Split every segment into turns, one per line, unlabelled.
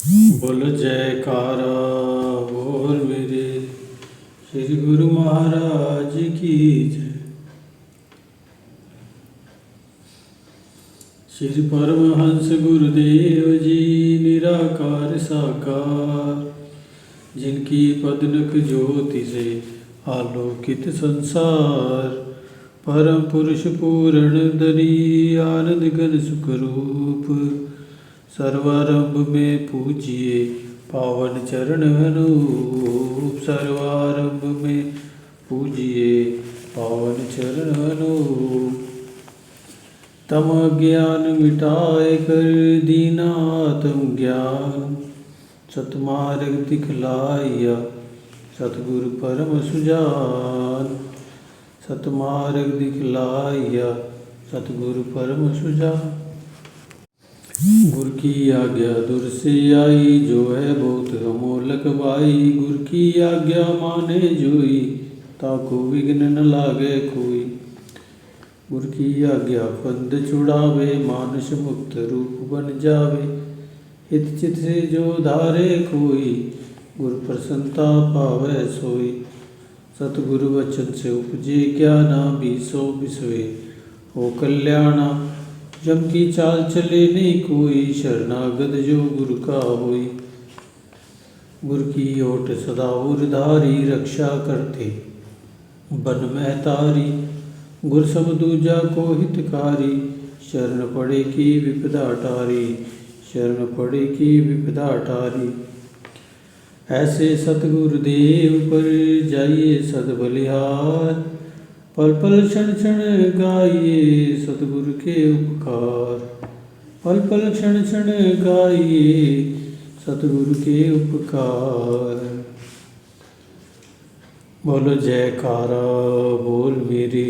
बोल जयकारा बोल मेरे श्री गुरु महाराज की जय। श्री परमहंस गुरुदेव जी निराकार साकार, जिनकी पदनक ज्योति से आलोकित संसार। परम पुरुष पूर्ण धनी आनंद घन सुख रूप, सर्वारंभ में पूजिए पावन चरण अनूप। सर्वारंभ में पूजिए पावन चरण अनूप। तम ज्ञान मिटाए कर दीना आत्म ज्ञान, सतमार्ग दिखलाया सतगुरु परम सुजान। सतमार्ग दिखलाया सतगुरु परम सुजान। गुर की आज्ञा दूर से आई, जो है बहुत अमोलक भाई। गुर की आज्ञा माने जोई, ताको विघ्न न लागे कोई। गुर की आज्ञा फंद छुड़ावे, मानुष मुक्त रूप बन जावे। हित चित से जो धारे कोई, गुर प्रसन्नता पावे सोई। सतगुरु वचन से उपजे ज्ञाना, बीसो बिसवे हो कल्याणा। जम की चाल चले नहीं कोई, शरणागत जो गुरु का होई। गुर की ओट सदा उरधारी, रक्षा करते बन में तारी। गुर सब दूजा को हितकारी, शरण पड़े की विपदा टारी। शरण पड़े की विपदा टारी। ऐसे सतगुरुदेव पर जाइए सद बलिहार। पल पल क्षण क्षण गाइए सतगुरु के उपकार। पल पल क्षण क्षण गाइए सतगुरु के उपकार। बोलो जयकारा बोल मेरे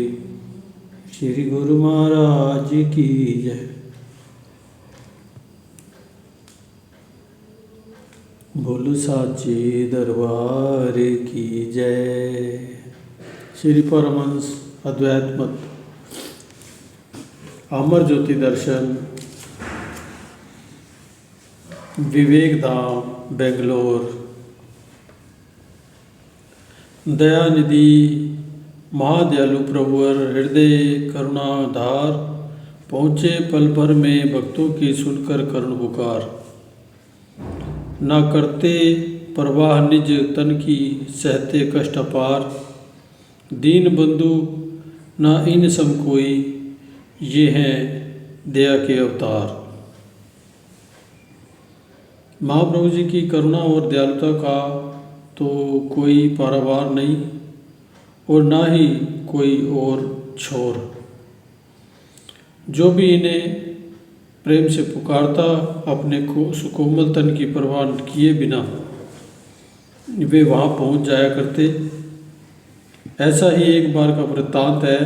श्री गुरु महाराज की जय। बोलो साचे दरबार की जय। श्री परमहंस अद्वैत मत अमर ज्योति दर्शन विवेक धाम बेंगलोर। दयानिधि महादयालु प्रभुवर हृदय करुणाधार, पहुँचे पल भर में भक्तों की सुनकर करुण पुकार। न करते परवाह निज तन की, सहते कष्ट अपार। दीन बंधु ना इन सम कोई, ये हैं दया के अवतार। महाप्रभु जी की करुणा और दयालुता का तो कोई पारावार नहीं, और ना ही कोई और छोर। जो भी इन्हें प्रेम से पुकारता, अपने को सुकोमल तन की परवाह किए बिना वे वहाँ पहुँच जाया करते। ऐसा ही एक बार का वृत्तांत है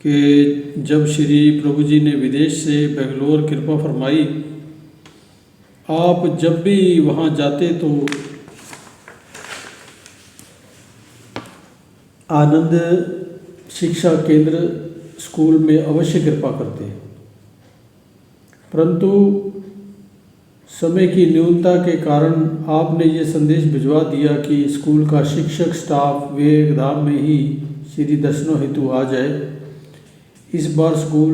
कि जब श्री प्रभु जी ने विदेश से बेंगलोर कृपा फरमाई, आप जब भी वहाँ जाते तो आनंद शिक्षा केंद्र स्कूल में अवश्य कृपा करते। परंतु समय की न्यूनता के कारण आपने ये संदेश भिजवा दिया कि स्कूल का शिक्षक स्टाफ विवेक धाम में ही श्री दर्शनों हेतु आ जाए। इस बार स्कूल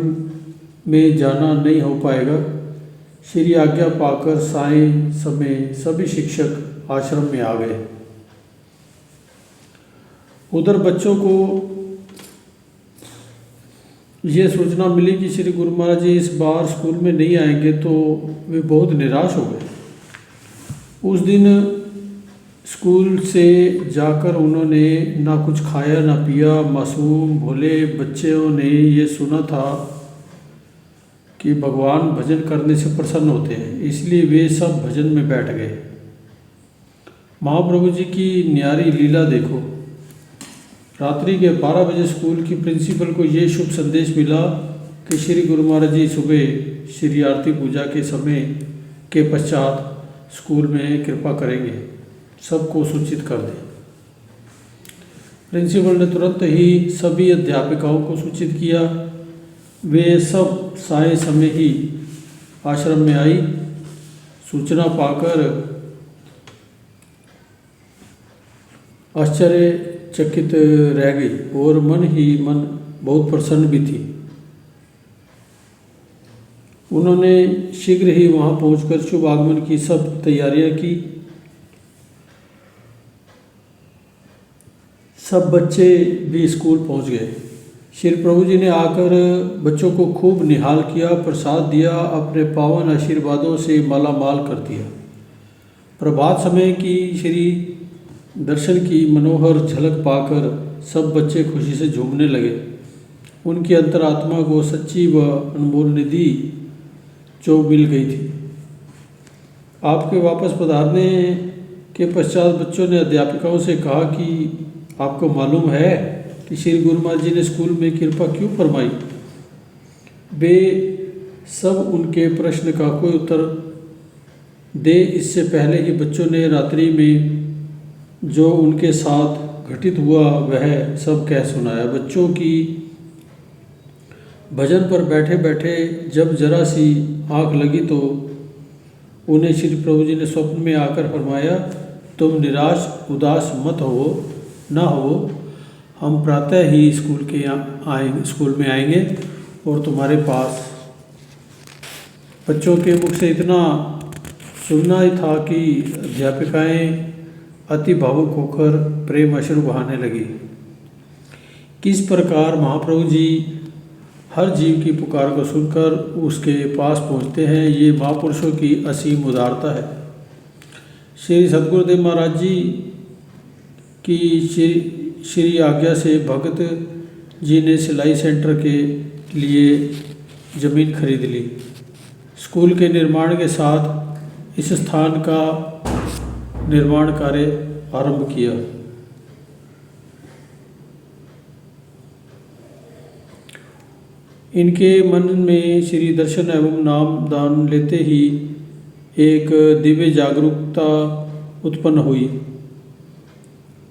में जाना नहीं हो पाएगा। श्री आज्ञा पाकर साय समय सभी शिक्षक आश्रम में आ गए। उधर बच्चों को ये सूचना मिली कि श्री गुरु महाराज जी इस बार स्कूल में नहीं आएंगे, तो वे बहुत निराश हो गए। उस दिन स्कूल से जाकर उन्होंने ना कुछ खाया ना पिया। मासूम भोले बच्चों ने ये सुना था कि भगवान भजन करने से प्रसन्न होते हैं, इसलिए वे सब भजन में बैठ गए। महाप्रभु जी की न्यारी लीला देखो। रात्रि के 12 बजे स्कूल की प्रिंसिपल को ये शुभ संदेश मिला कि श्री गुरु महाराज जी सुबह श्री आरती पूजा के समय के पश्चात स्कूल में कृपा करेंगे, सबको सूचित कर दें। प्रिंसिपल ने तुरंत ही सभी अध्यापिकाओं को सूचित किया। वे सब साय समय ही आश्रम में आई। सूचना पाकर आश्चर्यचकित रह गई और मन ही मन बहुत प्रसन्न भी थी। उन्होंने शीघ्र ही वहां पहुंचकर शुभ आगमन की सब तैयारियां की। सब बच्चे भी स्कूल पहुंच गए। श्री प्रभु जी ने आकर बच्चों को खूब निहाल किया, प्रसाद दिया, अपने पावन आशीर्वादों से माला माल कर दिया। प्रभात समय की श्री दर्शन की मनोहर झलक पाकर सब बच्चे खुशी से झूमने लगे। उनकी अंतरात्मा को सच्ची व अनमोल निधि जो मिल गई थी। आपके वापस पधारने के पश्चात बच्चों ने अध्यापिकाओं से कहा कि आपको मालूम है कि श्री गुरु महाराज जी ने स्कूल में कृपा क्यों फरमाई। वे सब उनके प्रश्न का कोई उत्तर दे इससे पहले ही बच्चों ने रात्रि में जो उनके साथ घटित हुआ वह सब कह सुनाया। बच्चों की भजन पर बैठे बैठे जब जरा सी आँख लगी तो उन्हें श्री प्रभु जी ने स्वप्न में आकर फरमाया, तुम निराश उदास मत हो, ना हो, हम प्रातः ही स्कूल में आएंगे और तुम्हारे पास। बच्चों के मुख से इतना सुनना ही था कि अध्यापिकाएं अति भावुक होकर प्रेम अश्रु बहाने लगी। किस प्रकार महाप्रभु जी हर जीव की पुकार को सुनकर उसके पास पहुंचते हैं, ये महापुरुषों की असीम उदारता है। श्री सद्गुरुदेव महाराज जी की श्री आज्ञा से भगत जी ने सिलाई सेंटर के लिए ज़मीन खरीद ली। स्कूल के निर्माण के साथ इस स्थान का निर्माण कार्य आरंभ किया। इनके मन में श्री दर्शन एवं नाम दान लेते ही एक दिव्य जागरूकता उत्पन्न हुई।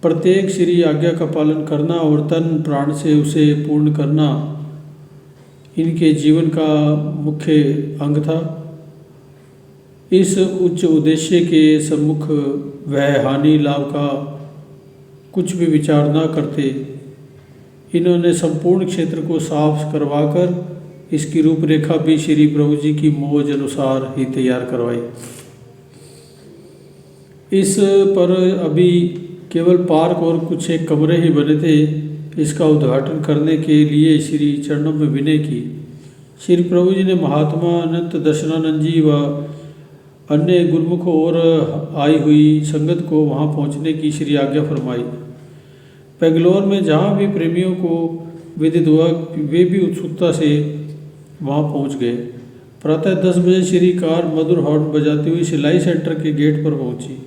प्रत्येक श्री आज्ञा का पालन करना और तन प्राण से उसे पूर्ण करना इनके जीवन का मुख्य अंग था। इस उच्च उद्देश्य के सम्मुख वह हानि लाभ का कुछ भी विचार न करते। इन्होंने संपूर्ण क्षेत्र को साफ करवाकर इसकी रूपरेखा भी श्री प्रभु जी की मौज अनुसार ही तैयार करवाई। इस पर अभी केवल पार्क और कुछ एक कमरे ही बने थे। इसका उद्घाटन करने के लिए श्री चरणों में विनय की। श्री प्रभु जी ने महात्मा अनंत दर्शनानंद जी व अन्य गुरुमुखों और आई हुई संगत को वहां पहुंचने की श्री आज्ञा फरमाई। बेंगलोर में जहां भी प्रेमियों को विदित हुआ वे भी उत्सुकता से वहां पहुंच गए। प्रातः 10 बजे श्री कार मधुर हॉर्न बजाती हुई सिलाई सेंटर के गेट पर पहुंची।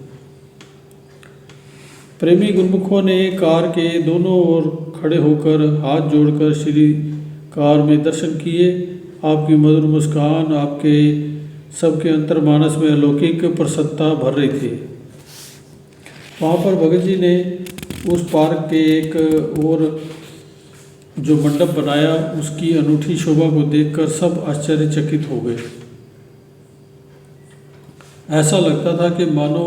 प्रेमी गुरुमुखों ने कार के दोनों ओर खड़े होकर हाथ जोड़कर श्री कार में दर्शन किए। आपकी मधुर मुस्कान आपके सबके अंतर्मानस में अलौकिक प्रसन्नता भर रही थी। वहाँ पर भगत जी ने उस पार्क के एक और जो मंडप बनाया उसकी अनूठी शोभा को देखकर सब आश्चर्यचकित हो गए। ऐसा लगता था कि मानो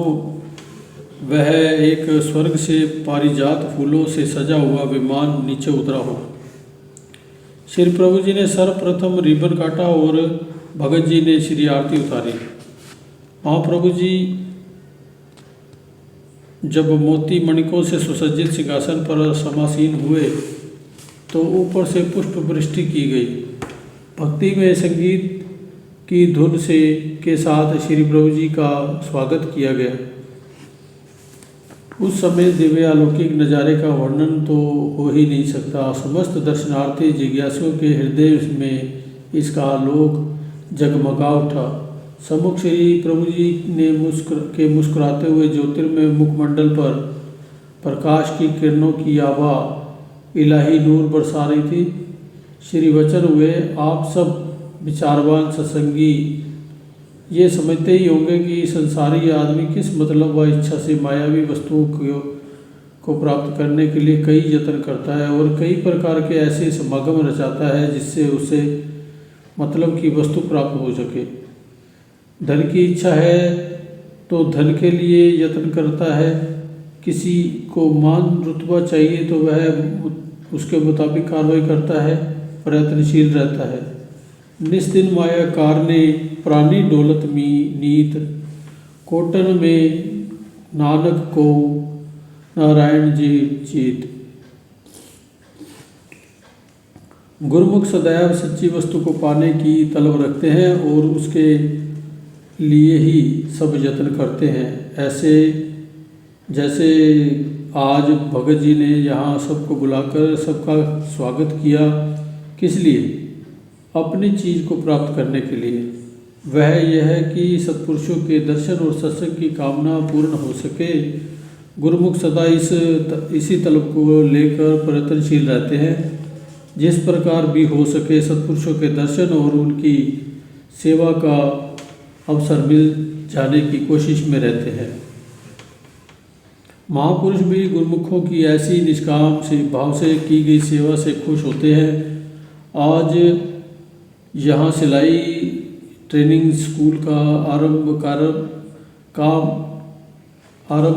वह एक स्वर्ग से पारिजात फूलों से सजा हुआ विमान नीचे उतरा हो। श्री प्रभु जी ने सर्वप्रथम रिबन काटा और भगत जी ने श्री आरती उतारी। महाप्रभु जी जब मोती मणिकों से सुसज्जित सिंहासन पर समासीन हुए तो ऊपर से पुष्प वृष्टि की गई। भक्ति में संगीत की धुन से के साथ श्री प्रभु जी का स्वागत किया गया। उस समय दिव्य अलौकिक नज़ारे का वर्णन तो हो ही नहीं सकता। समस्त दर्शनार्थी जिज्ञासुओं के हृदय में इसका आलोक जगमगा उठा। सम्मुख श्री प्रभु जी ने मुस्कुराते हुए ज्योतिर्मय मुखमंडल पर प्रकाश की किरणों की आभा इलाही नूर बरसा रही थी। श्री वचन हुए, आप सब विचारवान सत्संगी ये समझते ही होंगे कि संसारी आदमी किस मतलब व इच्छा से मायावी वस्तुओं को प्राप्त करने के लिए कई यत्न करता है और कई प्रकार के ऐसे समागम रचाता है जिससे उसे मतलब की वस्तु प्राप्त हो सके। धन की इच्छा है तो धन के लिए यत्न करता है, किसी को मान रुतबा चाहिए तो वह उसके मुताबिक कार्रवाई करता है, प्रयत्नशील रहता है। निस्दिन माया कारने प्राणी डोलत मी नीत, कोटन में नानक को नारायण जी चीत। गुरुमुख सदैव सच्ची वस्तु को पाने की तलब रखते हैं और उसके लिए ही सब यत्न करते हैं। ऐसे जैसे आज भगत जी ने यहाँ सबको बुलाकर सबका स्वागत किया, किस लिए? अपनी चीज़ को प्राप्त करने के लिए। वह यह है कि सत्पुरुषों के दर्शन और सत्संग की कामना पूर्ण हो सके। गुरुमुख सदा इसी तलब को लेकर प्रयत्नशील रहते हैं। जिस प्रकार भी हो सके सत्पुरुषों के दर्शन और उनकी सेवा का अवसर मिल जाने की कोशिश में रहते हैं। महापुरुष भी गुरुमुखों की ऐसी निष्काम से भाव से की गई सेवा से खुश होते हैं। आज यहाँ सिलाई ट्रेनिंग स्कूल का आरंभ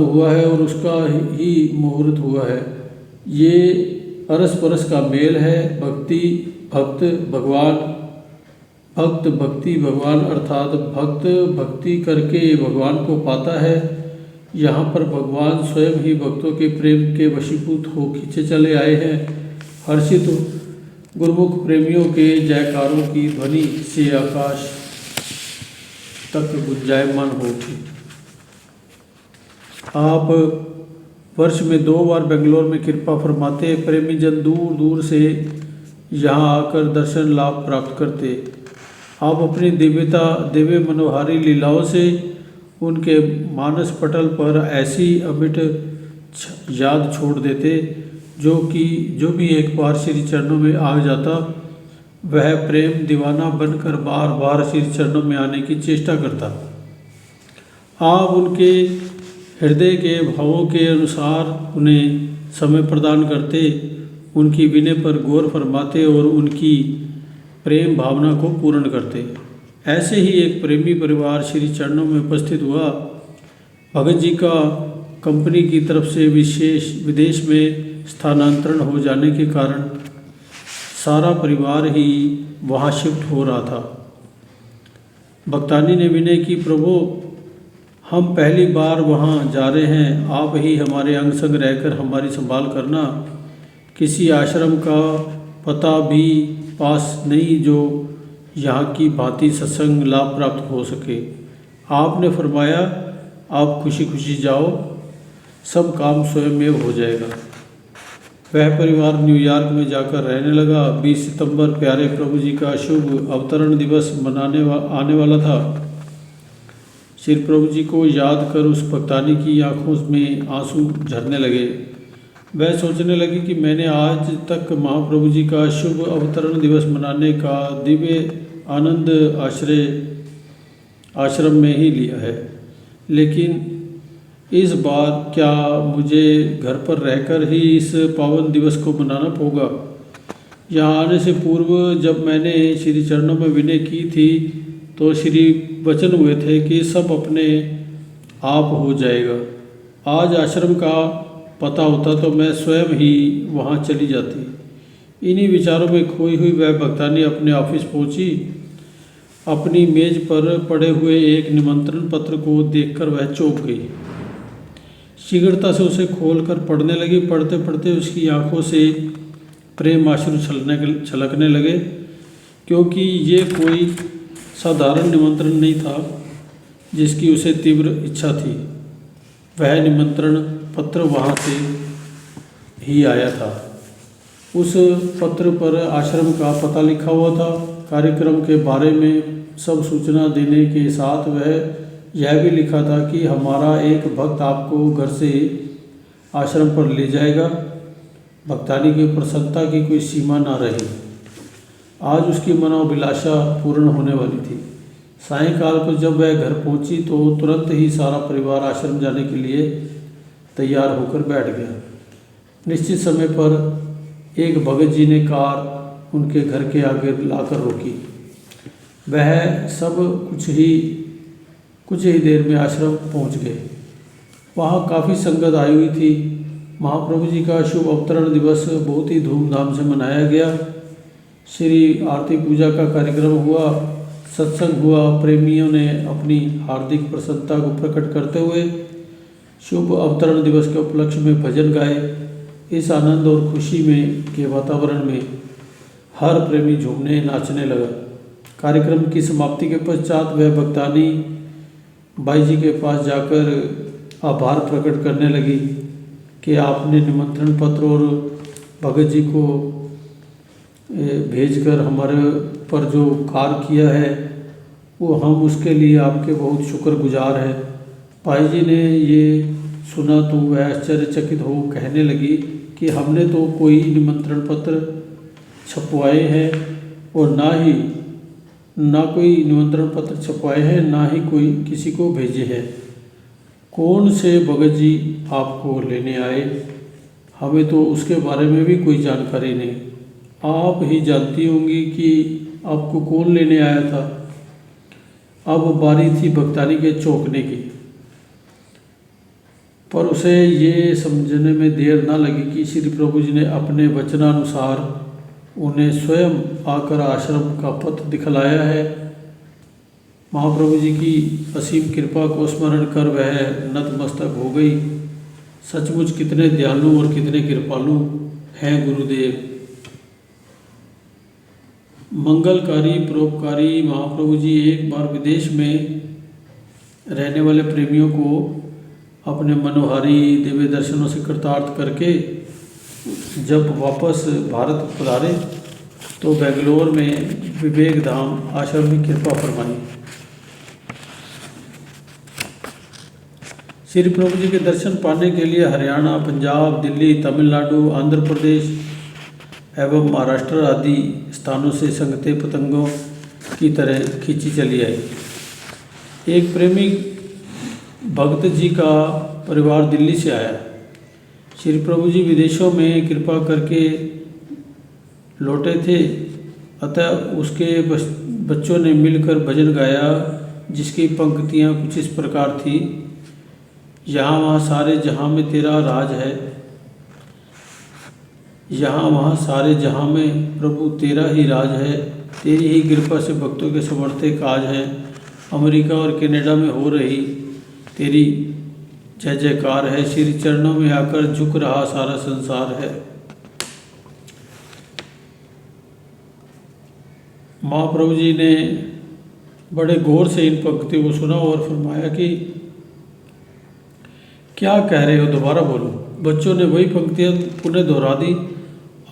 हुआ है और उसका ही मुहूर्त हुआ है। ये अरस परस का मेल है। भक्ति भगवान अर्थात भक्त भक्ति करके भगवान को पाता है। यहाँ पर भगवान स्वयं ही भक्तों के प्रेम के वशीभूत हो खींचे चले आए हैं। हर्षित गुरुमुख प्रेमियों के जयकारों की ध्वनि से आकाश तक गुंजायमान होगी। आप वर्ष में 2 बार बेंगलोर में कृपा फरमाते, प्रेमी जन दूर दूर से यहाँ आकर दर्शन लाभ प्राप्त करते। आप अपनी दिव्य मनोहारी लीलाओं से उनके मानस पटल पर ऐसी अमिट याद छोड़ देते जो भी एक बार श्री चरणों में आ जाता वह प्रेम दीवाना बनकर बार बार श्री चरणों में आने की चेष्टा करता। आप उनके हृदय के भावों के अनुसार उन्हें समय प्रदान करते, उनकी विनय पर गौर फरमाते और उनकी प्रेम भावना को पूर्ण करते। ऐसे ही एक प्रेमी परिवार श्री चरणों में उपस्थित हुआ। भगत जी का कंपनी की तरफ से विदेश में स्थानांतरण हो जाने के कारण सारा परिवार ही वहाँ शिफ्ट हो रहा था। भक्तानी ने विनय की, प्रभु हम पहली बार वहाँ जा रहे हैं, आप ही हमारे अंग संग रहकर हमारी संभाल करना। किसी आश्रम का पता भी पास नहीं जो यहाँ की भांति सत्संग लाभ प्राप्त हो सके। आपने फरमाया आप खुशी खुशी जाओ, सब काम स्वयं हो जाएगा। वह परिवार न्यूयॉर्क में जाकर रहने लगा। 20 सितंबर प्यारे प्रभु जी का शुभ अवतरण दिवस आने वाला था। श्री प्रभु जी को याद कर उस भक्तानी की आंखों में आंसू झरने लगे। वह सोचने लगी कि मैंने आज तक महाप्रभु जी का शुभ अवतरण दिवस मनाने का दिव्य आनंद आश्रम में ही लिया है, लेकिन इस बार क्या मुझे घर पर रहकर ही इस पावन दिवस को मनाना होगा? यहाँ आने से पूर्व जब मैंने श्री चरणों में विनय की थी तो श्री वचन हुए थे कि सब अपने आप हो जाएगा। आज आश्रम का पता होता तो मैं स्वयं ही वहाँ चली जाती। इन्हीं विचारों में खोई हुई वह भक्तानी अपने ऑफिस पहुँची। अपनी मेज पर पड़े हुए एक निमंत्रण पत्र को देखकर वह चौंक गई। शीघ्रता से उसे खोलकर पढ़ने लगी। पढ़ते पढ़ते उसकी आंखों से प्रेम आश्रु छलकने लगे, क्योंकि ये कोई साधारण निमंत्रण नहीं था जिसकी उसे तीव्र इच्छा थी। वह निमंत्रण पत्र वहाँ से ही आया था। उस पत्र पर आश्रम का पता लिखा हुआ था। कार्यक्रम के बारे में सब सूचना देने के साथ वह यह भी लिखा था कि हमारा एक भक्त आपको घर से आश्रम पर ले जाएगा। भक्तानी की प्रसन्नता की कोई सीमा न रही। आज उसकी मनोभिलाषा पूर्ण होने वाली थी। सायंकाल को जब वह घर पहुंची तो तुरंत ही सारा परिवार आश्रम जाने के लिए तैयार होकर बैठ गया। निश्चित समय पर एक भगत जी ने कार उनके घर के आगे लाकर रोकी। वह सब कुछ ही कुछ ही देर में आश्रम पहुंच गए। वहाँ काफ़ी संगत आई हुई थी। महाप्रभु जी का शुभ अवतरण दिवस बहुत ही धूमधाम से मनाया गया। श्री आरती पूजा का कार्यक्रम हुआ, सत्संग हुआ। प्रेमियों ने अपनी हार्दिक प्रसन्नता को प्रकट करते हुए शुभ अवतरण दिवस के उपलक्ष्य में भजन गाए। इस आनंद और खुशी में के वातावरण में हर प्रेमी झूमने नाचने लगा। कार्यक्रम की समाप्ति के पश्चात वह भक्तानी बाई जी के पास जाकर आभार प्रकट करने लगी कि आपने निमंत्रण पत्र और भगत जी को भेजकर हमारे पर जो कार्य किया है वो हम उसके लिए आपके बहुत शुक्रगुजार हैं। भाई जी ने ये सुना तो वह आश्चर्यचकित हो कहने लगी कि हमने तो कोई निमंत्रण पत्र छपवाए हैं और ना कोई निमंत्रण पत्र छपवाए हैं, ना ही कोई किसी को भेजे हैं। कौन से भगत जी आपको लेने आए? हमें तो उसके बारे में भी कोई जानकारी नहीं। आप ही जानती होंगी कि आपको कौन लेने आया था। अब बारी थी भक्तानी के चौंकने की, पर उसे ये समझने में देर न लगी कि श्री प्रभु जी ने अपने वचनानुसार उन्हें स्वयं आकर आश्रम का पथ दिखलाया है। महाप्रभु जी की असीम कृपा को स्मरण कर वह नतमस्तक हो गई। सचमुच कितने दयालु और कितने कृपालु हैं गुरुदेव। मंगलकारी परोपकारी महाप्रभु जी एक बार विदेश में रहने वाले प्रेमियों को अपने मनोहारी दिव्य दर्शनों से कृतार्थ करके जब वापस भारत पधारे तो बेंगलोर में विवेक धाम आश्रम में कृपा फरमाई। श्री प्रभु जी के दर्शन पाने के लिए हरियाणा, पंजाब, दिल्ली, तमिलनाडु, आंध्र प्रदेश एवं महाराष्ट्र आदि स्थानों से संगतें पतंगों की तरह खींची चली आई। एक प्रेमी भक्त जी का परिवार दिल्ली से आया। श्री प्रभु जी विदेशों में कृपा करके लौटे थे, अतः उसके बच्चों ने मिलकर भजन गाया, जिसकी पंक्तियाँ कुछ इस प्रकार थी। यहाँ वहाँ सारे जहाँ में तेरा राज है, यहाँ वहाँ सारे जहाँ में प्रभु तेरा ही राज है। तेरी ही कृपा से भक्तों के समर्थे काज है। अमेरिका और कनाडा में हो रही तेरी जय जयकार है। श्री चरणों में आकर झुक रहा सारा संसार है। महाप्रभु जी ने बड़े गौर से इन पंक्तियों को सुना और फरमाया कि क्या कह रहे हो, दोबारा बोलो। बच्चों ने वही पंक्तियाँ पुनः दोहरा दी।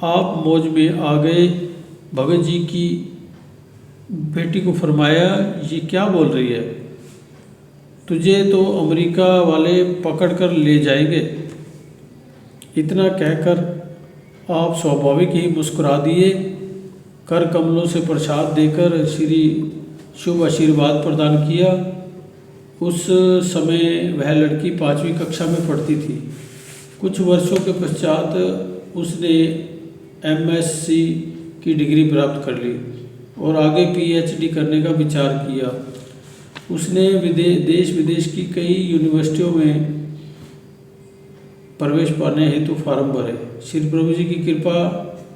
आप मौज में आ गए। भगत जी की बेटी को फरमाया, ये क्या बोल रही है? तुझे तो अमेरिका वाले पकड़ कर ले जाएंगे। इतना कहकर आप स्वाभाविक ही मुस्कुरा दिए। कर कमलों से प्रसाद देकर श्री शुभ आशीर्वाद प्रदान किया। उस समय वह लड़की 5वीं कक्षा में पढ़ती थी। कुछ वर्षों के पश्चात उसने MSc की डिग्री प्राप्त कर ली और आगे PhD करने का विचार किया। उसने देश विदेश की कई यूनिवर्सिटियों में प्रवेश पाने हेतु फार्म भरे। श्री प्रभु जी की कृपा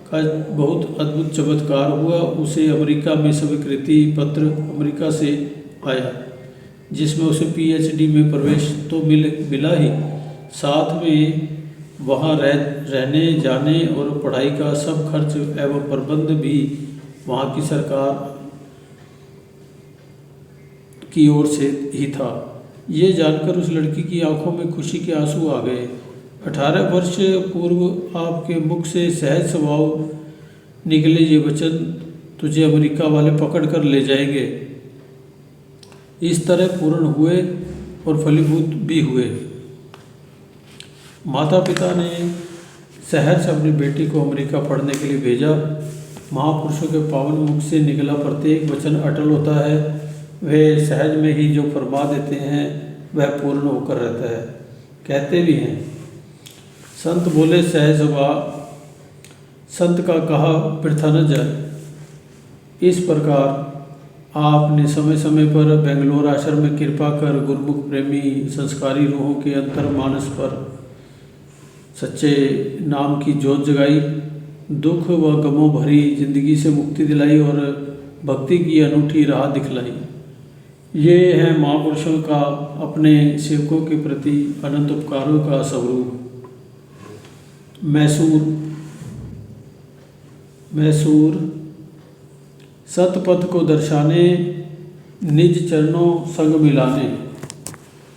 का बहुत अद्भुत चमत्कार हुआ। उसे अमेरिका में स्वीकृति पत्र अमेरिका से आया, जिसमें उसे PhD में प्रवेश तो मिला ही, साथ में वहाँ रहने जाने और पढ़ाई का सब खर्च एवं प्रबंध भी वहाँ की सरकार की ओर से ही था। ये जानकर उस लड़की की आंखों में खुशी के आंसू आ गए। 18 वर्ष पूर्व आपके मुख से सहज स्वभाव निकले ये वचन, तुझे अमेरिका वाले पकड़ कर ले जाएंगे, इस तरह पूर्ण हुए और फलीभूत भी हुए। माता पिता ने शहर से अपनी बेटी को अमेरिका पढ़ने के लिए भेजा। महापुरुषों के पावन मुख से निकला प्रत्येक वचन अटल होता है। वे सहज में ही जो फरमा देते हैं वह पूर्ण होकर रहता है। कहते भी हैं, संत बोले सहज सभा, संत का कहा वृथा न जाए। इस प्रकार आपने समय समय पर बेंगलोर आश्रम में कृपा कर गुरुमुख प्रेमी संस्कारी रूहों के अंतर मानस पर सच्चे नाम की जोत जगाई, दुख व गमों भरी जिंदगी से मुक्ति दिलाई और भक्ति की अनूठी राह दिखलाई। ये है महापुरुषों का अपने सेवकों के प्रति अनंत उपकारों का स्वरूप। मैसूर सतपथ को दर्शाने, निज चरणों संग मिलाने,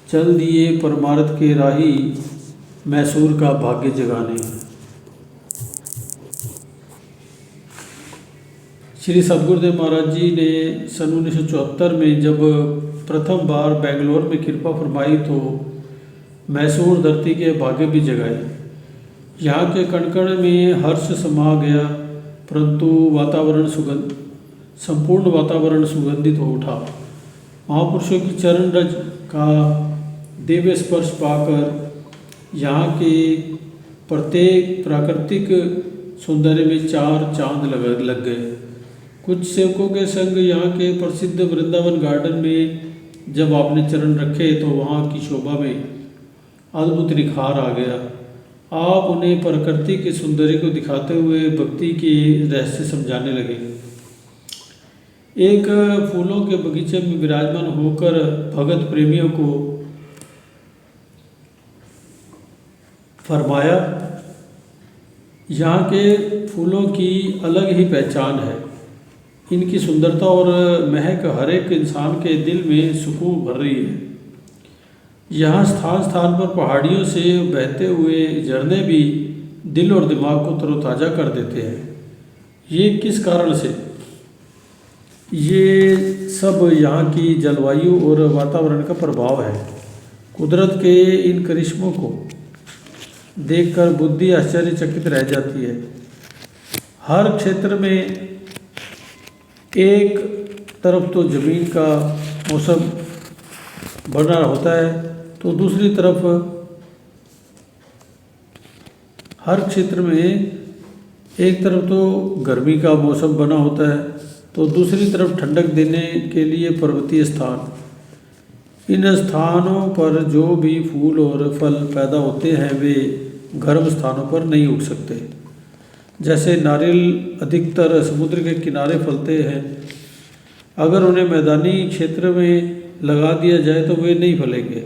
चल दिए परमार्थ के राही, मैसूर का भाग्य जगाने। श्री सद्गुरुदेव महाराज जी ने सन 1974 में जब प्रथम बार बेंगलोर में कृपा फरमाई तो मैसूर धरती के भाग्य भी जगाए। यहाँ के कण कण में हर्ष समा गया, परंतु संपूर्ण वातावरण सुगंधित हो उठा। महापुरुषों की चरण रज का दिव्य स्पर्श पाकर यहाँ के प्रत्येक प्राकृतिक सौंदर्य में चार चांद लग गए। कुछ सेवकों के संग यहाँ के प्रसिद्ध वृंदावन गार्डन में जब आपने चरण रखे तो वहाँ की शोभा में अद्भुत निखार आ गया। आप उन्हें प्रकृति के सौंदर्य को दिखाते हुए भक्ति के रहस्य समझाने लगे। एक फूलों के बगीचे में विराजमान होकर भगत प्रेमियों को फरमाया, यहाँ के फूलों की अलग ही पहचान है। इनकी सुंदरता और महक हर एक इंसान के दिल में सुकून भर रही है। यहाँ स्थान स्थान पर पहाड़ियों से बहते हुए झरने भी दिल और दिमाग को तरोताज़ा कर देते हैं। ये किस कारण से? ये सब यहाँ की जलवायु और वातावरण का प्रभाव है। कुदरत के इन करिश्मों को देखकर बुद्धि आश्चर्यचकित रह जाती है। हर क्षेत्र में एक तरफ तो ज़मीन का मौसम बना होता है तो दूसरी तरफ हर क्षेत्र में एक तरफ तो गर्मी का मौसम बना होता है तो दूसरी तरफ ठंडक देने के लिए पर्वतीय स्थान। इन स्थानों पर जो भी फूल और फल पैदा होते हैं वे गर्म स्थानों पर नहीं उग सकते। जैसे नारियल अधिकतर समुद्र के किनारे फलते हैं, अगर उन्हें मैदानी क्षेत्र में लगा दिया जाए तो वे नहीं फलेंगे।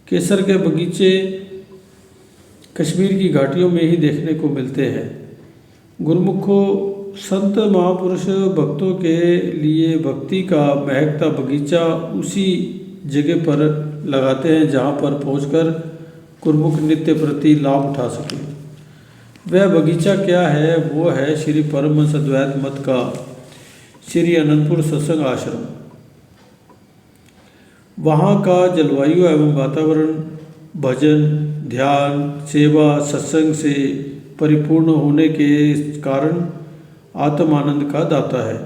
केसर के बगीचे कश्मीर की घाटियों में ही देखने को मिलते हैं। गुरुमुखों, संत महापुरुष भक्तों के लिए भक्ति का महकता बगीचा उसी जगह पर लगाते हैं जहाँ पर पहुंचकर गुरुमुख नित्य प्रति लाभ उठा सके। वह बगीचा क्या है? वो है श्री परमहंस अद्वैत मत का श्री अनंतपुर सत्संग आश्रम। वहाँ का जलवायु एवं वातावरण भजन, ध्यान, सेवा, सत्संग से परिपूर्ण होने के कारण आत्म आनंद का दाता है।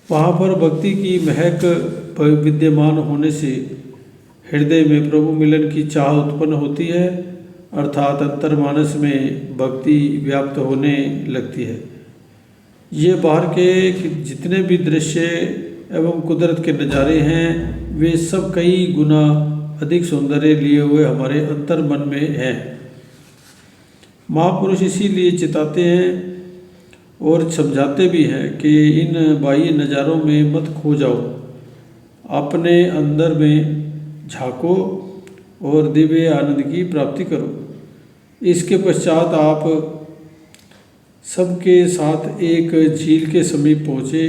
वहाँ पर भक्ति की महक विद्यमान होने से हृदय में प्रभु मिलन की चाह उत्पन्न होती है, अर्थात अंतर्मानस में भक्ति व्याप्त होने लगती है। ये बाहर के जितने भी दृश्य एवं कुदरत के नज़ारे हैं वे सब कई गुना अधिक सौंदर्य लिए हुए हमारे अंतर मन में हैं। महापुरुष इसीलिए चिताते हैं और समझाते भी हैं कि इन बाह्य नज़ारों में मत खो जाओ, अपने अंदर में झांको और दिव्य आनंद की प्राप्ति करो। इसके पश्चात आप सबके साथ एक झील के समीप पहुँचे।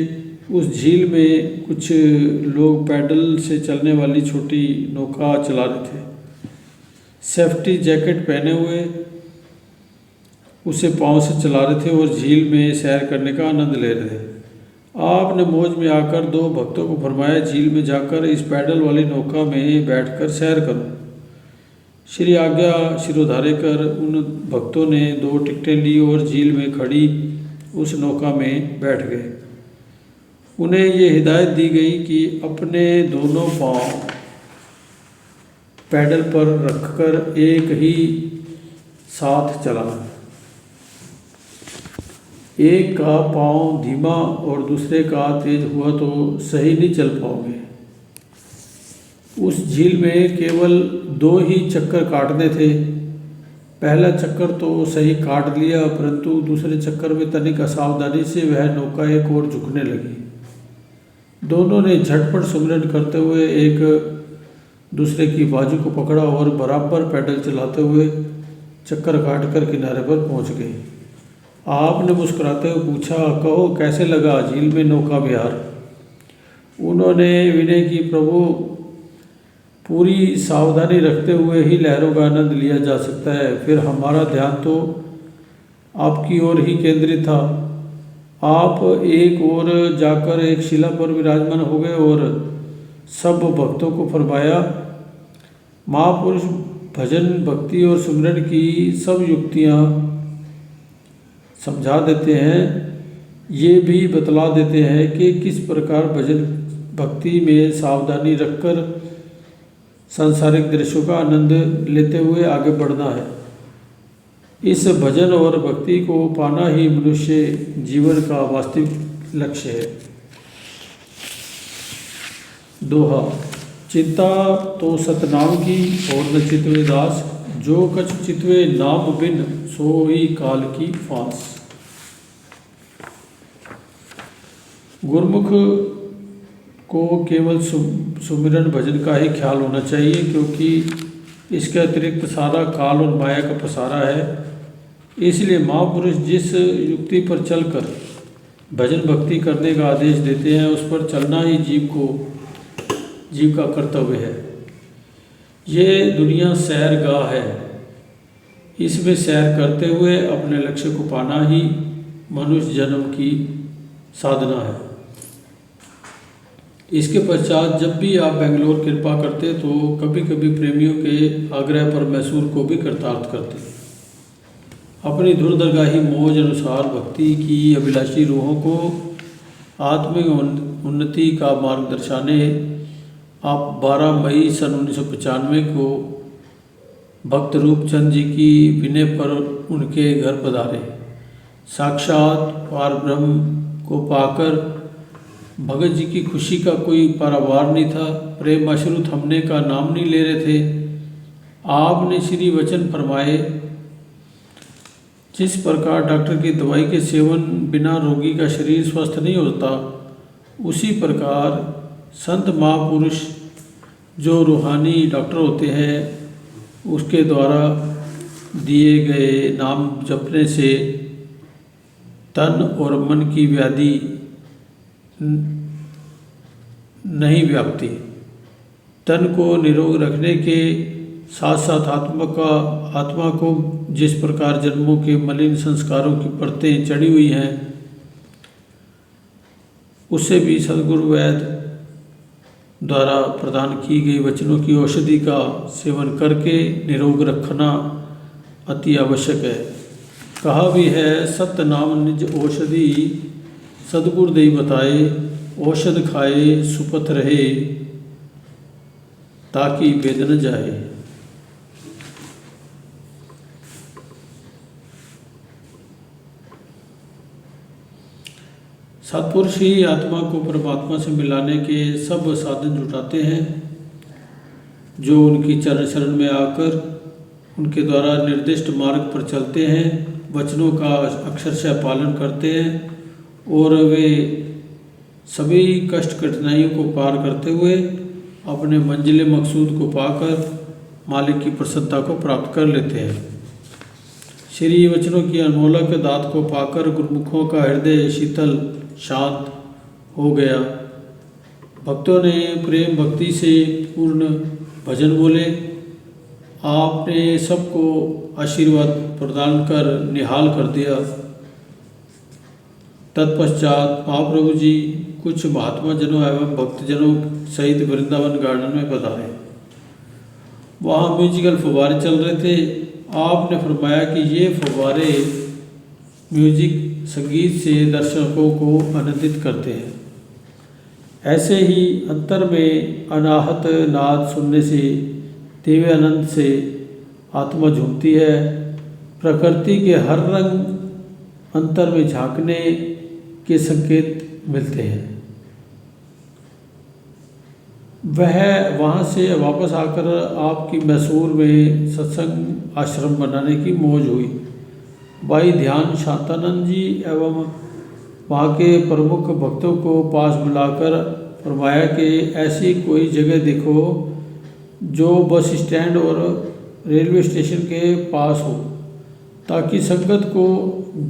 उस झील में कुछ लोग पैडल से चलने वाली छोटी नौका चला रहे थे। सेफ्टी जैकेट पहने हुए उसे पाँव से चला रहे थे और झील में सैर करने का आनंद ले रहे थे। आपने मौज में आकर दो भक्तों को फरमाया, झील में जाकर इस पैडल वाली नौका में बैठकर सैर करो। श्री आज्ञा शिरोधार्य कर उन भक्तों ने 2 टिकटें ली और झील में खड़ी उस नौका में बैठ गए। उन्हें ये हिदायत दी गई कि अपने दोनों पांव पैडल पर रखकर एक ही साथ चलाना। एक का पाँव धीमा और दूसरे का तेज हुआ तो सही नहीं चल पाओगे। उस झील में केवल 2 ही चक्कर काटने थे। पहला चक्कर तो सही काट लिया, परंतु दूसरे चक्कर में तनिक असावधानी से वह नौका एक ओर झुकने लगी। दोनों ने झटपट सुमिरन करते हुए एक दूसरे की बाजू को पकड़ा और बराबर पैडल चलाते हुए चक्कर काटकर किनारे पर पहुंच गए। आपने मुस्कुराते हुए पूछा, कहो कैसे लगा झील में नौका विहार? उन्होंने विनय की, प्रभु पूरी सावधानी रखते हुए ही लहरों का आनंद लिया जा सकता है। फिर हमारा ध्यान तो आपकी ओर ही केंद्रित था। आप एक ओर जाकर एक शिला पर विराजमान हो गए और सब भक्तों को फरमाया, महापुरुष भजन भक्ति और सुमिरन की सब युक्तियाँ समझा देते हैं। ये भी बतला देते हैं कि किस प्रकार भजन भक्ति में सावधानी रखकर सांसारिक दृश्यों का आनंद लेते हुए आगे बढ़ना है। इस भजन और भक्ति को पाना ही मनुष्य जीवन का वास्तविक लक्ष्य है। दोहा। चिंता तो सतनाम की और न चितवे दास, जो कछु चितवे नाम बिन सोई काल की फांस। गुरमुख को केवल सुमिरन भजन का ही ख्याल होना चाहिए, क्योंकि इसके अतिरिक्त सारा काल और माया का पसारा है। इसलिए महापुरुष जिस युक्ति पर चलकर भजन भक्ति करने का आदेश देते हैं, उस पर चलना ही जीव का कर्तव्य है। ये दुनिया सैरगाह है। इसमें सैर करते हुए अपने लक्ष्य को पाना ही मनुष्य जन्म की साधना है। इसके पश्चात जब भी आप बेंगलोर कृपा करते तो कभी कभी प्रेमियों के आग्रह पर मैसूर को भी कृतार्थ करते। अपनी दूरदर्गाही मौज अनुसार भक्ति की अभिलाषी रूहों को आत्मिक उन्नति का मार्ग दर्शाने आप 12 मई सन 1995 को भक्त रूपचंद जी की विनय पर उनके घर पधारे। साक्षात पारब्रह्म को पाकर भगत जी की खुशी का कोई पारावार नहीं था। प्रेम अश्रु थमने का नाम नहीं ले रहे थे। आपने श्री वचन फरमाए, जिस प्रकार डॉक्टर की दवाई के सेवन बिना रोगी का शरीर स्वस्थ नहीं होता, उसी प्रकार संत महापुरुष जो रूहानी डॉक्टर होते हैं, उसके द्वारा दिए गए नाम जपने से तन और मन की व्याधि नहीं व्यापती। तन को निरोग रखने के साथ साथ आत्मा को जिस प्रकार जन्मों के मलिन संस्कारों की परतें चढ़ी हुई हैं, उससे भी सद्गुरु वैद्य द्वारा प्रदान की गई वचनों की औषधि का सेवन करके निरोग रखना अति आवश्यक है। कहा भी है, सत्य नाम निज औषधि, सद्गुरु देई बताए, औषध खाए सुपथ रहे, ताकि वेद न जाए। सत्पुरुष ही आत्मा को परमात्मा से मिलाने के सब साधन जुटाते हैं, जो उनकी चरण शरण में आकर उनके द्वारा निर्दिष्ट मार्ग पर चलते हैं, वचनों का अक्षरशः पालन करते हैं और वे सभी कष्ट कठिनाइयों को पार करते हुए अपने मंजिल मकसूद को पाकर मालिक की प्रसन्नता को प्राप्त कर लेते हैं। श्री वचनों की अनमोलक दात को पाकर गुरुमुखों का हृदय शीतल शांत हो गया। भक्तों ने प्रेम भक्ति से पूर्ण भजन बोले। आपने सबको आशीर्वाद प्रदान कर निहाल कर दिया। तत्पश्चात महाप्रभु जी कुछ महात्मा जनों एवं भक्तजनों सहित वृंदावन गार्डन में पधारे। वहाँ म्यूजिकल फव्वारे चल रहे थे। आपने फरमाया कि ये फव्वारे म्यूजिक संगीत से दर्शकों को आनंदित करते हैं। ऐसे ही अंतर में अनाहत नाद सुनने से दिव्य आनंद से आत्मा झूमती है। प्रकृति के हर रंग अंतर में झांकने के संकेत मिलते हैं। वह वहाँ से वापस आकर आपकी मैसूर में सत्संग आश्रम बनाने की मौज हुई। भाई ध्यान शांतानंद जी एवं वहाँ के प्रमुख भक्तों को पास बुलाकर फरमाया कि ऐसी कोई जगह देखो जो बस स्टैंड और रेलवे स्टेशन के पास हो, ताकि संगत को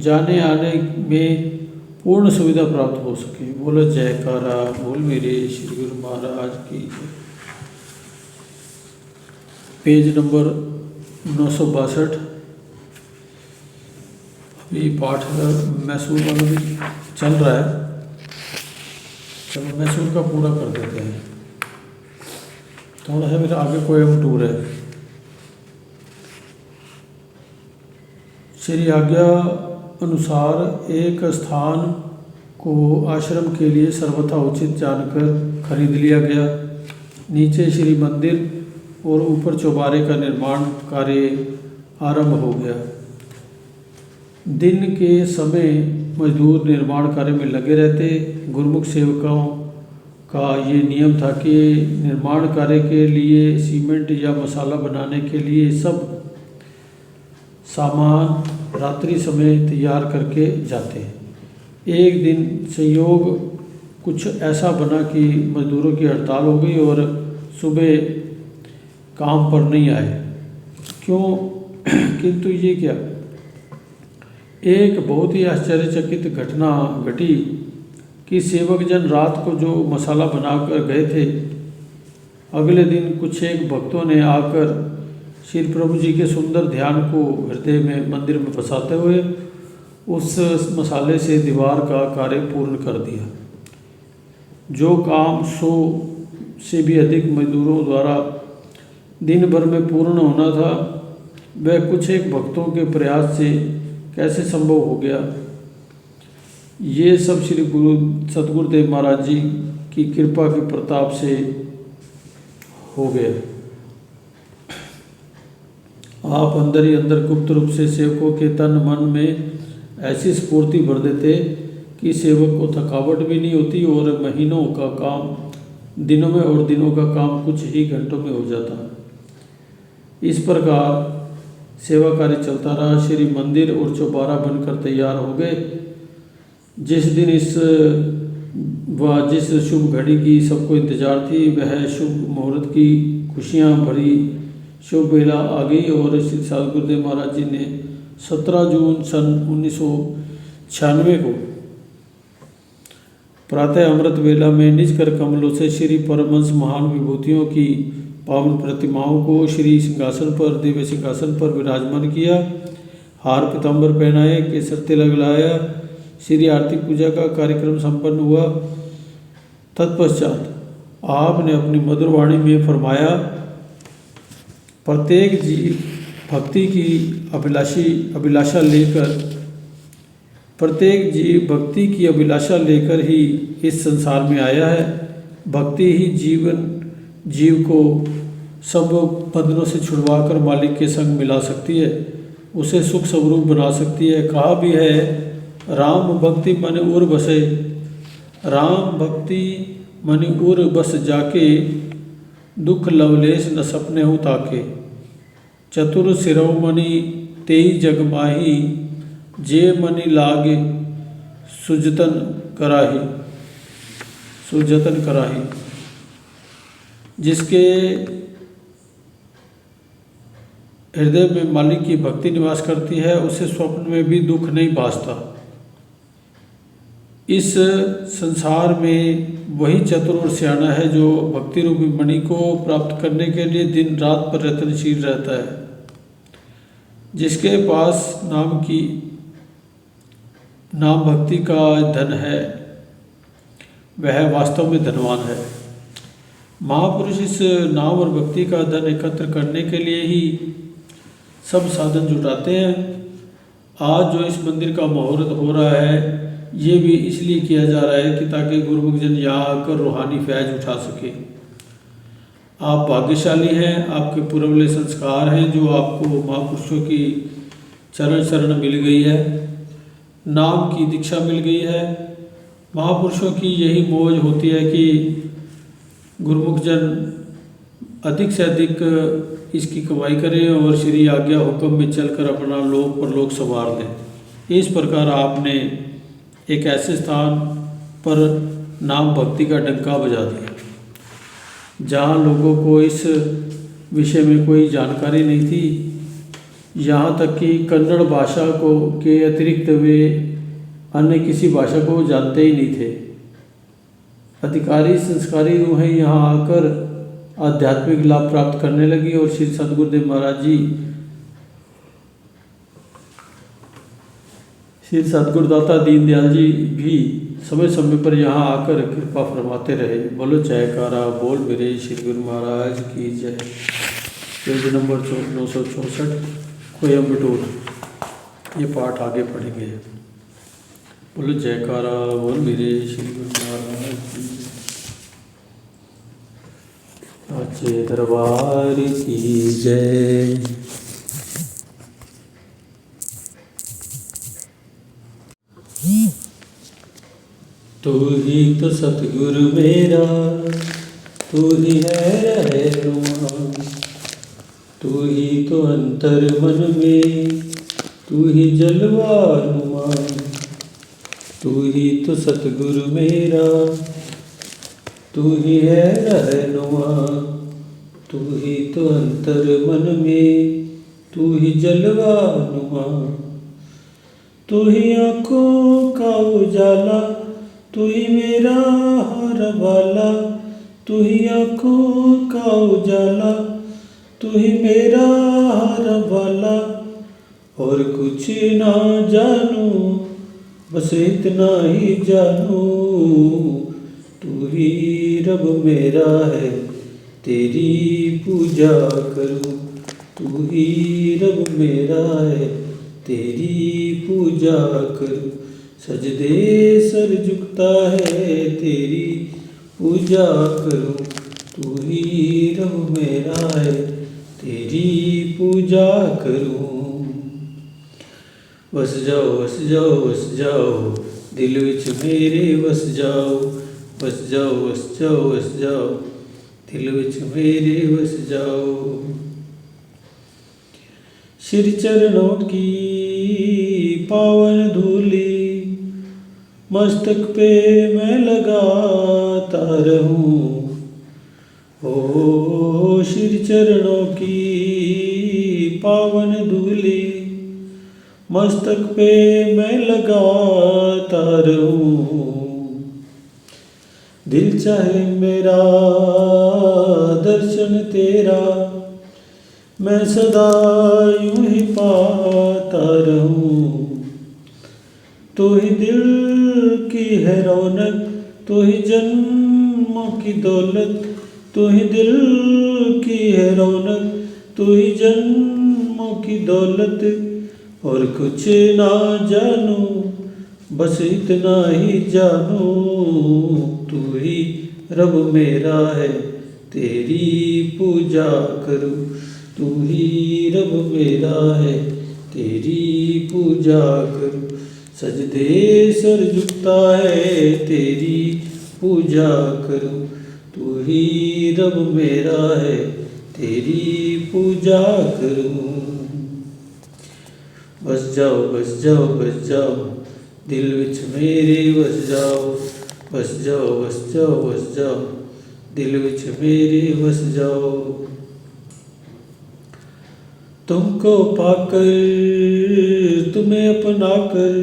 जाने आने में पूर्ण सुविधा प्राप्त हो सके। बोलो जयकारा बोल मेरे श्री गुरु महाराज की। Page number 962। अभी पाठ मैसूर वाला भी चल रहा है, चलो मैसूर का पूरा कर देते हैं। थोड़ा सा मेरा आगे कोयम्बटूर है। श्री आज्ञा अनुसार एक स्थान को आश्रम के लिए सर्वथा उचित जानकर खरीद लिया गया। नीचे श्री मंदिर और ऊपर चौबारे का निर्माण कार्य आरंभ हो गया। दिन के समय मजदूर निर्माण कार्य में लगे रहते। गुरुमुख सेवकों का ये नियम था कि निर्माण कार्य के लिए सीमेंट या मसाला बनाने के लिए सब सामान रात्रि समय तैयार करके जाते। एक दिन संयोग कुछ ऐसा बना कि मजदूरों की हड़ताल हो गई और सुबह काम पर नहीं आए। क्यों? किंतु ये क्या, एक बहुत ही आश्चर्यचकित घटना घटी कि सेवक जन रात को जो मसाला बनाकर गए थे, अगले दिन कुछ एक भक्तों ने आकर श्री प्रभु जी के सुंदर ध्यान को हृदय में मंदिर में बसाते हुए उस मसाले से दीवार का कार्य पूर्ण कर दिया। जो काम 100 से भी अधिक मजदूरों द्वारा दिन भर में पूर्ण होना था, वह कुछ एक भक्तों के प्रयास से कैसे संभव हो गया। ये सब श्री गुरु सतगुरुदेव महाराज जी की कृपा के प्रताप से हो गया। आप अंदर ही अंदर गुप्त रूप से सेवकों के तन मन में ऐसी स्फूर्ति भर देते कि सेवक को थकावट भी नहीं होती और महीनों का काम दिनों में और दिनों का काम कुछ ही घंटों में हो जाता। इस प्रकार सेवा कार्य चलता रहा। श्री मंदिर और चौबारा बनकर तैयार हो गए। जिस दिन जिस शुभ घड़ी की सबको इंतजार थी, वह शुभ मुहूर्त की खुशियाँ भरी शुभ वेला आ गई और श्री सतगुरुदेव महाराज जी ने 17 जून सन 1996 को प्रातः अमृत वेला में निज कर कमलों से श्री परमहंस महान विभूतियों की पावन प्रतिमाओं को श्री सिंहासन पर, दिव्य सिंहासन पर विराजमान किया। हार पीताम्बर पहनाए, केसर तिलक लगाया। श्री आरती पूजा का कार्यक्रम संपन्न हुआ। तत्पश्चात आपने अपनी मधुर वाणी में फरमाया, प्रत्येक जीव भक्ति की अभिलाषा लेकर ही इस संसार में आया है। भक्ति ही जीव को सब बंधनों से छुड़वाकर मालिक के संग मिला सकती है, उसे सुख स्वरूप बना सकती है। कहा भी है, राम भक्ति मन उर बसे, राम भक्ति मन उर बस जाके, दुख लवलेश न सपने हो ताके। चतुर शिरोमणि तेई जग माही, जे मनि लागे सुजतन कराही। जिसके हृदय में मालिक की भक्ति निवास करती है, उसे स्वप्न में भी दुख नहीं भासता। इस संसार में वही चतुर और सियाना है जो भक्ति रूपी मणि को प्राप्त करने के लिए दिन रात पर यत्नशील रहता है। जिसके पास नाम भक्ति का धन है, वह वास्तव में धनवान है। महापुरुष इस नाम और भक्ति का धन एकत्र करने के लिए ही सब साधन जुटाते हैं। आज जो इस मंदिर का मुहूर्त हो रहा है, ये भी इसलिए किया जा रहा है कि ताकि गुरुमुख जन यहाँ आकर रूहानी फैज उठा सके। आप भाग्यशाली हैं, आपके पूर्वले संस्कार हैं जो आपको महापुरुषों की चरण शरण मिल गई है। नाम की दीक्षा मिल गई है। महापुरुषों की यही मौज होती है कि गुरुमुख जन अधिक से अधिक इसकी कमाई करें और श्री आज्ञा हुक्म में चलकर अपना लोक परलोक संवार लें। इस प्रकार आपने एक ऐसे स्थान पर नाम भक्ति का डंका बजा दिया जहाँ लोगों को इस विषय में कोई जानकारी नहीं थी। यहाँ तक कि कन्नड़ भाषा को के अतिरिक्त वे अन्य किसी भाषा को जानते ही नहीं थे। अधिकारी संस्कारी रूहें यहाँ आकर आध्यात्मिक लाभ प्राप्त करने लगी और श्री सद्गुरुदेव महाराज जी, श्री सद्गुरुदाता दीनदयाल जी भी समय समय पर यहाँ आकर कृपा फरमाते रहे। बोलो जयकारा बोल मेरे श्री गुरु महाराज की जय। Page number 964 Coimbatore. ये पाठ आगे पढ़ेंगे। बोलो जयकारा बोल मेरे श्री गुरु महाराज की जय। साचे दरबार की जय। तू ही तो सतगुरु मेरा, तू ही है रहनुमा, तू ही तो अंतर मन में, तू ही जलवानुमा। तू ही तो सतगुरु मेरा, तू ही है रहनुमा, तू ही तो अंतर मन में, तू ही जलवानुमा। तू ही आँखों का उजाला, तू ही मेरा हर वाला, तू ही आँखों का उजाला, तू ही मेरा हर वाला। और कुछ ना जानू बस इतना ही जानू, तू ही रब मेरा है तेरी पूजा करूं। तू ही रब मेरा है तेरी पूजा करूं। सजदे सर झुकता है तेरी पूजा करूं। तू ही रब मेरा है तेरी पूजा करूं। बस जाओ बस जाओ बस जाओ दिल विच मेरे बस जाओ। बस जाओ बस जाओ बस जाओ दिल विच मेरे बस जाओ। श्री चरणों की पावन धूली मस्तक पे मैं लगाता रहूं। ओ श्री चरणों की पावन धूली मस्तक पे मैं लगाता रहूं। दिल चाहे मेरा दर्शन तेरा, मैं सदा यूं ही पाता रहूं। तू ही दिल की है रौनक, तू ही जन्मों की दौलत, तू ही दिल की है रौनक, तू ही जन्मों की दौलत। और कुछ ना जानू बस इतना ही जानू, तू ही रब मेरा है तेरी पूजा करूं। तू ही रब मेरा है तेरी पूजा करूं। सजदे सर झुकता है तेरी पूजा करूं। तू ही रब मेरा है तेरी पूजा करूं। बस जाओ बस जाओ बस जाओ दिल विच मेरे बस जाओ। बस जाओ बस जाओ बस जाओ दिल विच मेरे बस जाओ। तुमको पाकर तुम्हें अपना कर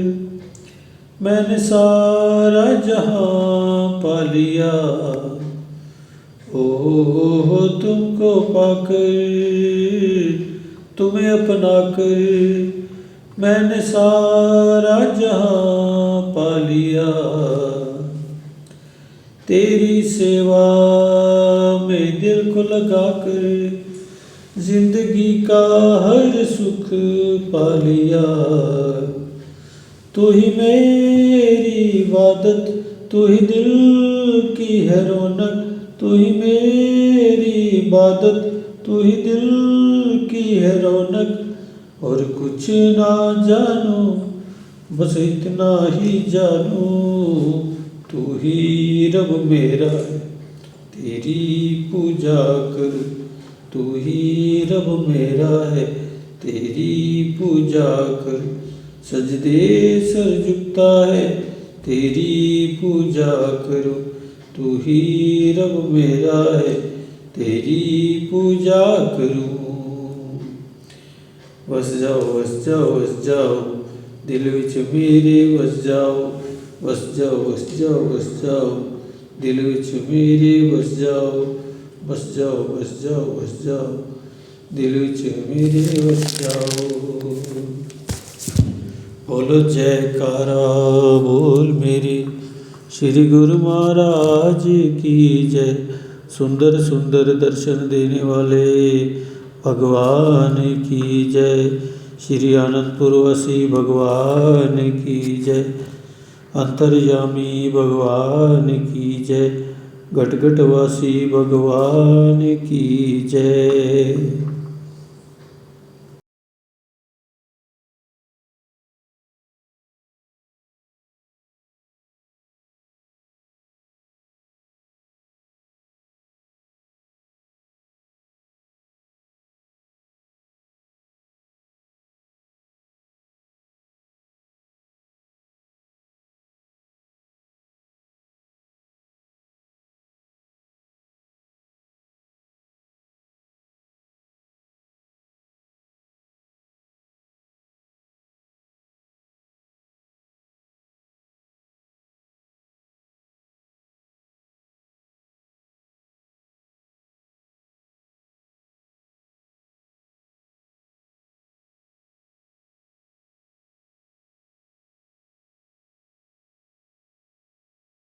मैंने सारा जहां पा लिया। ओ तुमको पाकर तुम्हें अपना कर मैंने सारा जहां पा लिया। तेरी सेवा में दिल को लगाकर जिंदगी का हर सुख पा लिया। तू ही मेरी इबादत, तू ही दिल की है रौनक, तू ही मेरी इबादत, तू ही दिल की है रौनक। और कुछ ना जानू बस इतना ही जानू तू ही रब मेरा है, तेरी पूजा करूं। तू ही रब मेरा है, तेरी पूजा करूं। सजदे सर झुकता है, तेरी पूजा करूं। तू ही रब मेरा है, तेरी पूजा करूं। वस जाओ वस जाओ वस जाओ, दिल विच मेरे वस जाओ। वस जाओ वस जाओ वस जाओ, दिल विच मेरे वस जाओ। वस जाओ वस जाओ वस जाओ, दिल विच मेरे वस जाओ। बोलो जयकारा बोल मेरे श्री गुरु महाराज की जय। सुंदर सुंदर दर्शन देने वाले भगवान की जय। श्री आनंदपुर वासी भगवान की जय। अंतर्यामी भगवान की जय। घट घट वासी भगवान की जय।